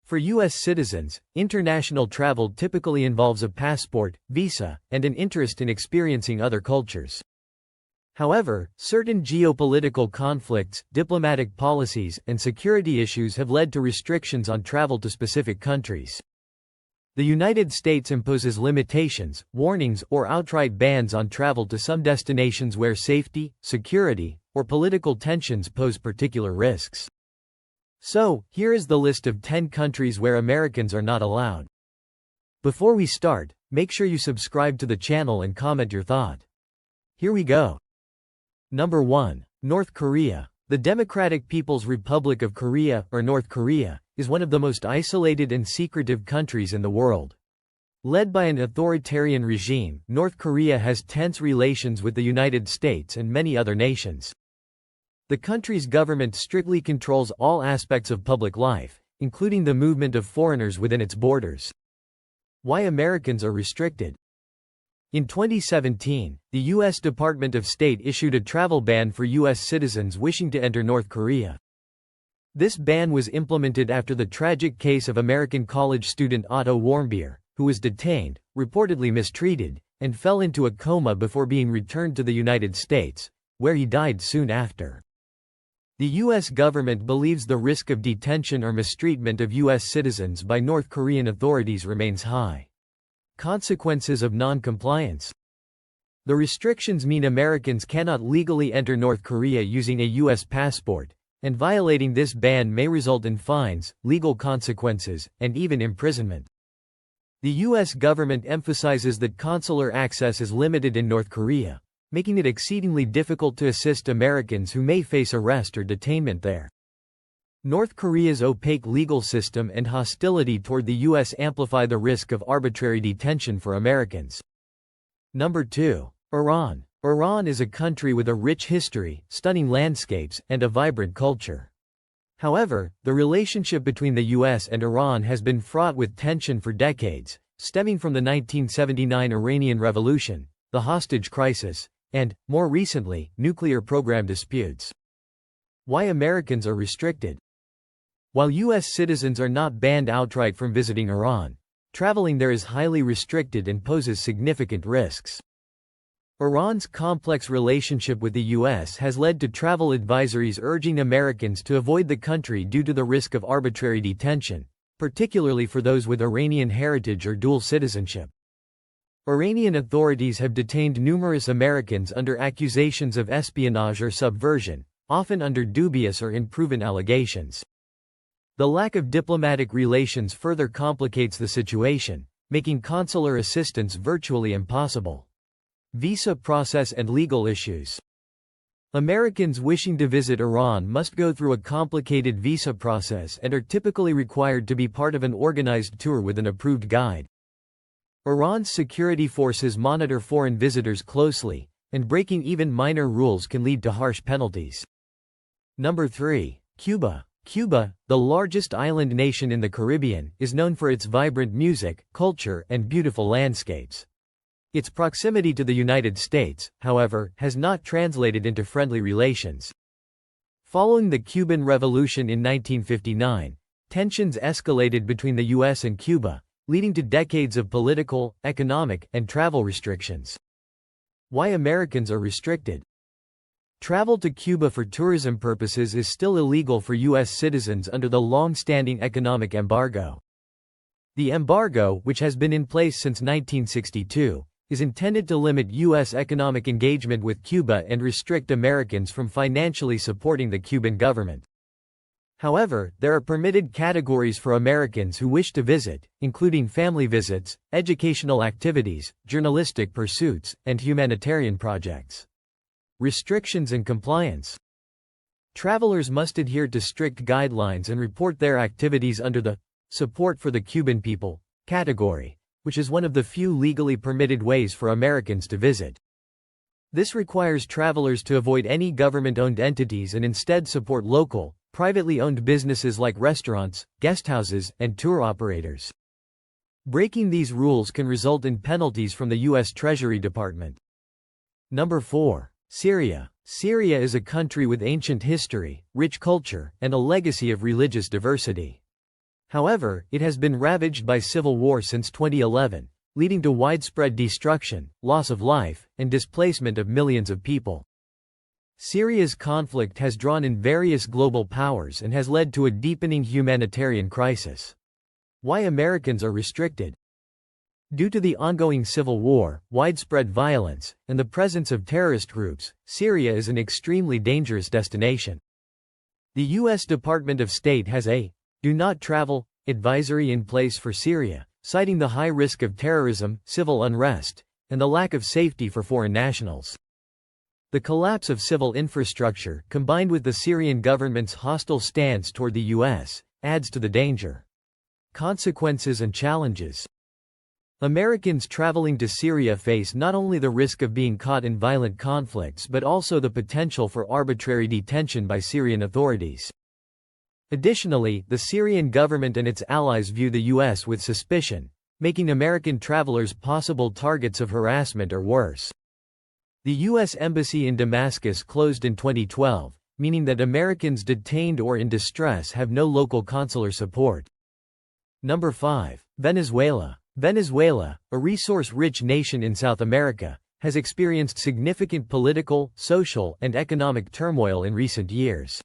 For U.S. citizens, international travel typically involves a passport, visa, and an interest in experiencing other cultures. However, certain geopolitical conflicts, diplomatic policies, and security issues have led to restrictions on travel to specific countries. The United States imposes limitations, warnings, or outright bans on travel to some destinations where safety, security, or political tensions pose particular risks. So, here is the list of 10 countries where Americans are not allowed. Before we start, make sure you subscribe to the channel and comment your thought. Here we go. Number 1. North Korea. The Democratic People's Republic of Korea, or North Korea, is one of the most isolated and secretive countries in the world. Led by an authoritarian regime, North Korea has tense relations with the United States and many other nations. The country's government strictly controls all aspects of public life, including the movement of foreigners within its borders. Why Americans are restricted. In 2017, the U.S. Department of State issued a travel ban for U.S. citizens wishing to enter North Korea. This ban was implemented after the tragic case of American college student Otto Warmbier, who was detained, reportedly mistreated, and fell into a coma before being returned to the United States, where he died soon after. The U.S. government believes the risk of detention or mistreatment of U.S. citizens by North Korean authorities remains high. Consequences of non-compliance. The restrictions mean Americans cannot legally enter North Korea using a U.S. passport, and violating this ban may result in fines, legal consequences, and even imprisonment. The U.S. government emphasizes that consular access is limited in North Korea, making it exceedingly difficult to assist Americans who may face arrest or detainment there. North Korea's opaque legal system and hostility toward the U.S. amplify the risk of arbitrary detention for Americans. Number 2. Iran. Iran is a country with a rich history, stunning landscapes, and a vibrant culture. However, the relationship between the U.S. and Iran has been fraught with tension for decades, stemming from the 1979 Iranian Revolution, the hostage crisis, and, more recently, nuclear program disputes. Why Americans are restricted. While U.S. citizens are not banned outright from visiting Iran, traveling there is highly restricted and poses significant risks. Iran's complex relationship with the U.S. has led to travel advisories urging Americans to avoid the country due to the risk of arbitrary detention, particularly for those with Iranian heritage or dual citizenship. Iranian authorities have detained numerous Americans under accusations of espionage or subversion, often under dubious or unproven allegations. The lack of diplomatic relations further complicates the situation, making consular assistance virtually impossible. Visa process and legal issues. Americans wishing to visit Iran must go through a complicated visa process and are typically required to be part of an organized tour with an approved guide. Iran's security forces monitor foreign visitors closely, and breaking even minor rules can lead to harsh penalties. Number 3. Cuba. Cuba, the largest island nation in the Caribbean, is known for its vibrant music, culture, and beautiful landscapes. Its proximity to the United States, however, has not translated into friendly relations. Following the Cuban Revolution in 1959, tensions escalated between the U.S. and Cuba, leading to decades of political, economic, and travel restrictions. Why Americans are restricted. Travel to Cuba for tourism purposes is still illegal for U.S. citizens under the long-standing economic embargo. The embargo, which has been in place since 1962, is intended to limit U.S. economic engagement with Cuba and restrict Americans from financially supporting the Cuban government. However, there are permitted categories for Americans who wish to visit, including family visits, educational activities, journalistic pursuits, and humanitarian projects. Restrictions and compliance. Travelers must adhere to strict guidelines and report their activities under the Support for the Cuban People category, which is one of the few legally permitted ways for Americans to visit. This requires travelers to avoid any government-owned entities and instead support local, privately owned businesses like restaurants, guesthouses, and tour operators. Breaking these rules can result in penalties from the U.S. Treasury Department. Number 4. Syria. Syria is a country with ancient history, rich culture, and a legacy of religious diversity. However, it has been ravaged by civil war since 2011, leading to widespread destruction, loss of life, and displacement of millions of people. Syria's conflict has drawn in various global powers and has led to a deepening humanitarian crisis. Why Americans are restricted? Due to the ongoing civil war, widespread violence, and the presence of terrorist groups, Syria is an extremely dangerous destination. The U.S. Department of State has a "Do Not Travel" advisory in place for Syria, citing the high risk of terrorism, civil unrest, and the lack of safety for foreign nationals. The collapse of civil infrastructure, combined with the Syrian government's hostile stance toward the U.S., adds to the danger. Consequences and challenges. Americans traveling to Syria face not only the risk of being caught in violent conflicts but also the potential for arbitrary detention by Syrian authorities. Additionally, the Syrian government and its allies view the U.S. with suspicion, making American travelers possible targets of harassment or worse. The U.S. Embassy in Damascus closed in 2012, meaning that Americans detained or in distress have no local consular support. Number 5. Venezuela. Venezuela, a resource-rich nation in South America, has experienced significant political, social, and economic turmoil in recent years.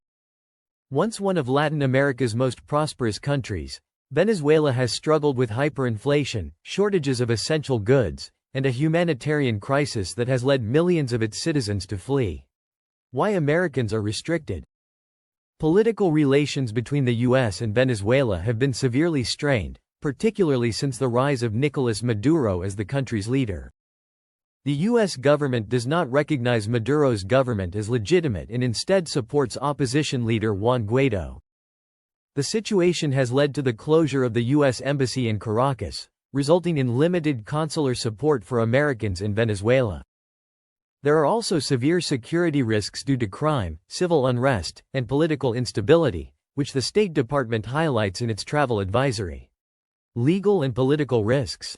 Once one of Latin America's most prosperous countries, Venezuela has struggled with hyperinflation, shortages of essential goods, and a humanitarian crisis that has led millions of its citizens to flee. Why Americans are restricted? Political relations between the U.S. and Venezuela have been severely strained, particularly since the rise of Nicolas Maduro as the country's leader. The U.S. government does not recognize Maduro's government as legitimate and instead supports opposition leader Juan Guaido. The situation has led to the closure of the U.S. Embassy in Caracas, resulting in limited consular support for Americans in Venezuela. There are also severe security risks due to crime, civil unrest, and political instability, which the State Department highlights in its travel advisory. Legal and political risks.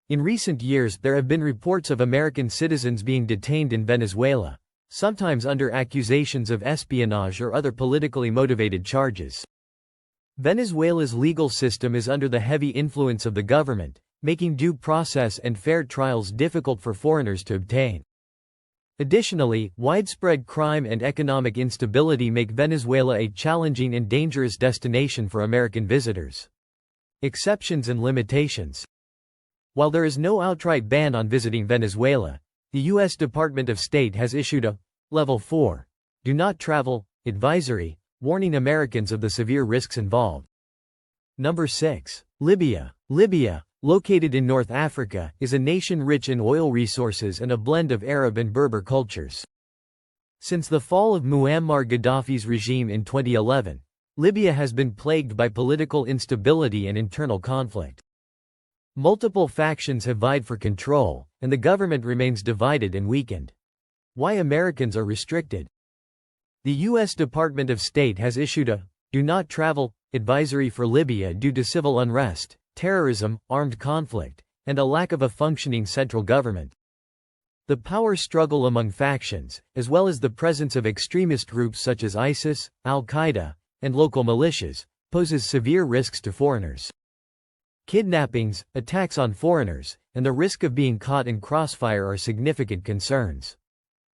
In recent years, there have been reports of American citizens being detained in Venezuela, sometimes under accusations of espionage or other politically motivated charges. Venezuela's legal system is under the heavy influence of the government, making due process and fair trials difficult for foreigners to obtain. Additionally, widespread crime and economic instability make Venezuela a challenging and dangerous destination for American visitors. Exceptions and limitations. While there is no outright ban on visiting Venezuela, the U.S. Department of State has issued a Level 4 "Do Not Travel" advisory, warning Americans of the severe risks involved. Number 6. Libya. Libya, located in North Africa, is a nation rich in oil resources and a blend of Arab and Berber cultures. Since the fall of Muammar Gaddafi's regime in 2011, Libya has been plagued by political instability and internal conflict. Multiple factions have vied for control, and the government remains divided and weakened. Why Americans are restricted? The U.S. Department of State has issued a "Do Not Travel" advisory for Libya due to civil unrest, terrorism, armed conflict, and a lack of a functioning central government. The power struggle among factions, as well as the presence of extremist groups such as ISIS, Al-Qaeda, and local militias, poses severe risks to foreigners. Kidnappings, attacks on foreigners, and the risk of being caught in crossfire are significant concerns.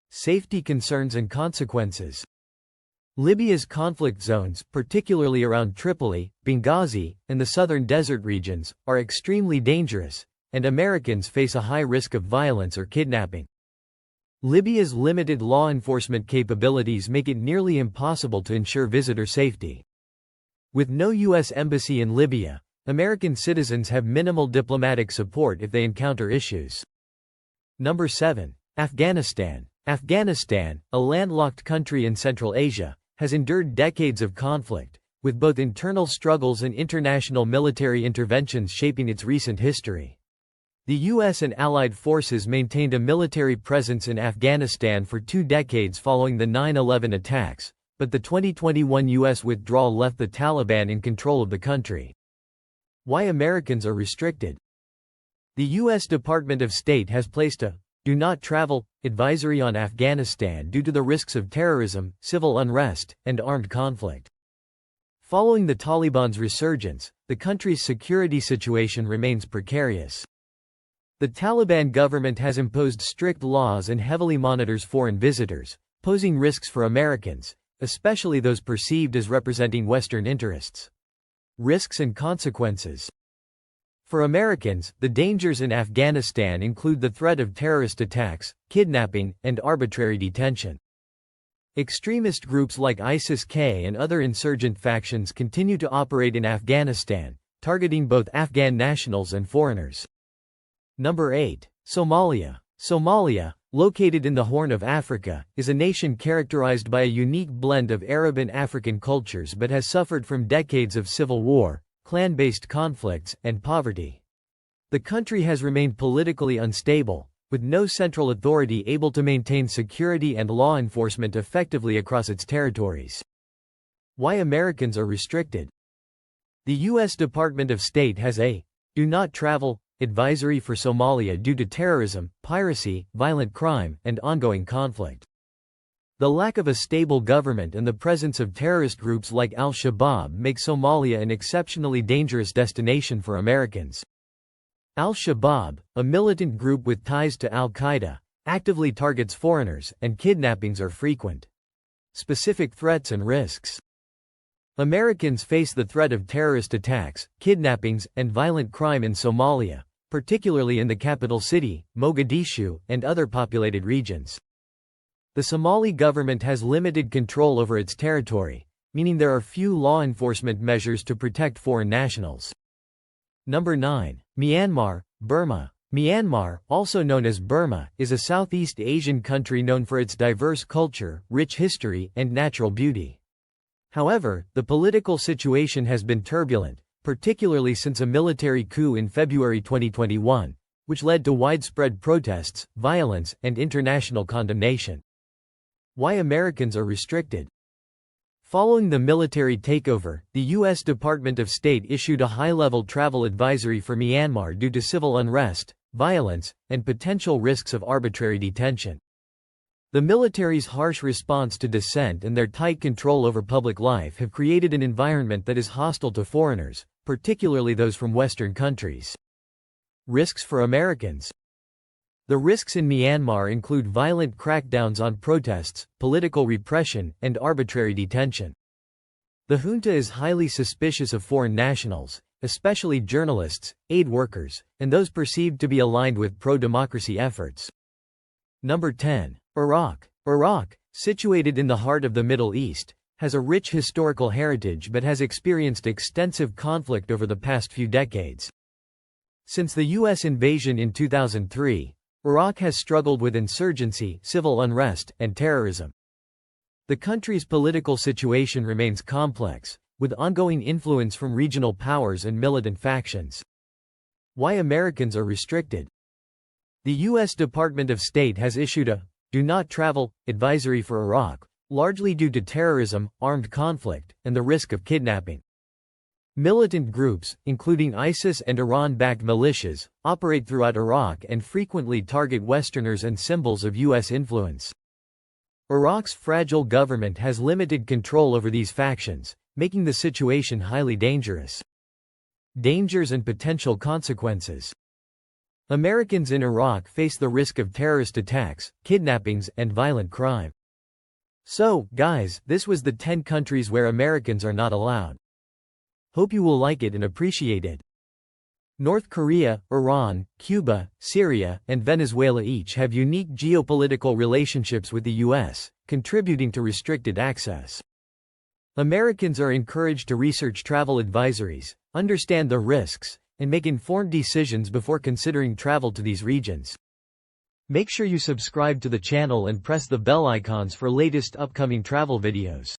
Safety concerns and consequences. Libya's conflict zones, particularly around Tripoli, Benghazi, and the southern desert regions, are extremely dangerous, and Americans face a high risk of violence or kidnapping. Libya's limited law enforcement capabilities make it nearly impossible to ensure visitor safety. With no U.S. embassy in Libya, American citizens have minimal diplomatic support if they encounter issues. Number 7. Afghanistan. Afghanistan, a landlocked country in Central Asia, has endured decades of conflict, with both internal struggles and international military interventions shaping its recent history. The U.S. and allied forces maintained a military presence in Afghanistan for 2 decades following the 9/11 attacks, but the 2021 U.S. withdrawal left the Taliban in control of the country. Why Americans are restricted? The U.S. Department of State has placed a "Do Not Travel" advisory on Afghanistan due to the risks of terrorism, civil unrest, and armed conflict. Following the Taliban's resurgence, the country's security situation remains precarious. The Taliban government has imposed strict laws and heavily monitors foreign visitors, posing risks for Americans, especially those perceived as representing Western interests. Risks and consequences. For Americans, the dangers in Afghanistan include the threat of terrorist attacks, kidnapping, and arbitrary detention. Extremist groups like ISIS-K and other insurgent factions continue to operate in Afghanistan, targeting both Afghan nationals and foreigners. Number 8. Somalia. Somalia, located in the Horn of Africa, is a nation characterized by a unique blend of Arab and African cultures but has suffered from decades of civil war, clan-based conflicts, and poverty. The country has remained politically unstable, with no central authority able to maintain security and law enforcement effectively across its territories. Why Americans are restricted. The U.S. Department of State has a "Do Not Travel" advisory for Somalia due to terrorism, piracy, violent crime, and ongoing conflict. The lack of a stable government and the presence of terrorist groups like Al-Shabaab make Somalia an exceptionally dangerous destination for Americans. Al-Shabaab, a militant group with ties to Al-Qaeda, actively targets foreigners, and kidnappings are frequent. Specific threats and risks. Americans face the threat of terrorist attacks, kidnappings, and violent crime in Somalia, particularly in the capital city, Mogadishu, and other populated regions. The Somali government has limited control over its territory, meaning there are few law enforcement measures to protect foreign nationals. Number 9. Myanmar, Burma. Myanmar, also known as Burma, is a Southeast Asian country known for its diverse culture, rich history, and natural beauty. However, the political situation has been turbulent, particularly since a military coup in February 2021, which led to widespread protests, violence, and international condemnation. Why Americans are restricted. Following the military takeover, the U.S. Department of State issued a high-level travel advisory for Myanmar due to civil unrest, violence, and potential risks of arbitrary detention. The military's harsh response to dissent and their tight control over public life have created an environment that is hostile to foreigners, particularly those from Western countries. Risks for Americans. The risks in Myanmar include violent crackdowns on protests, political repression, and arbitrary detention. The junta is highly suspicious of foreign nationals, especially journalists, aid workers, and those perceived to be aligned with pro-democracy efforts. Number 10. Iraq. Iraq, situated in the heart of the Middle East, has a rich historical heritage but has experienced extensive conflict over the past few decades. Since the U.S. invasion in 2003, Iraq has struggled with insurgency, civil unrest, and terrorism. The country's political situation remains complex, with ongoing influence from regional powers and militant factions. Why Americans are restricted. The U.S. Department of State has issued a "Do Not Travel" advisory for Iraq, largely due to terrorism, armed conflict, and the risk of kidnapping. Militant groups, including ISIS and Iran-backed militias, operate throughout Iraq and frequently target Westerners and symbols of U.S. influence. Iraq's fragile government has limited control over these factions, making the situation highly dangerous. Dangers and potential consequences. Americans in Iraq face the risk of terrorist attacks, kidnappings, and violent crime. So, guys, this was the 10 countries where Americans are not allowed. Hope you will like it and appreciate it. North Korea, Iran, Cuba, Syria, and Venezuela each have unique geopolitical relationships with the U.S., contributing to restricted access. Americans are encouraged to research travel advisories, understand the risks, and make informed decisions before considering travel to these regions. Make sure you subscribe to the channel and press the bell icons for latest upcoming travel videos.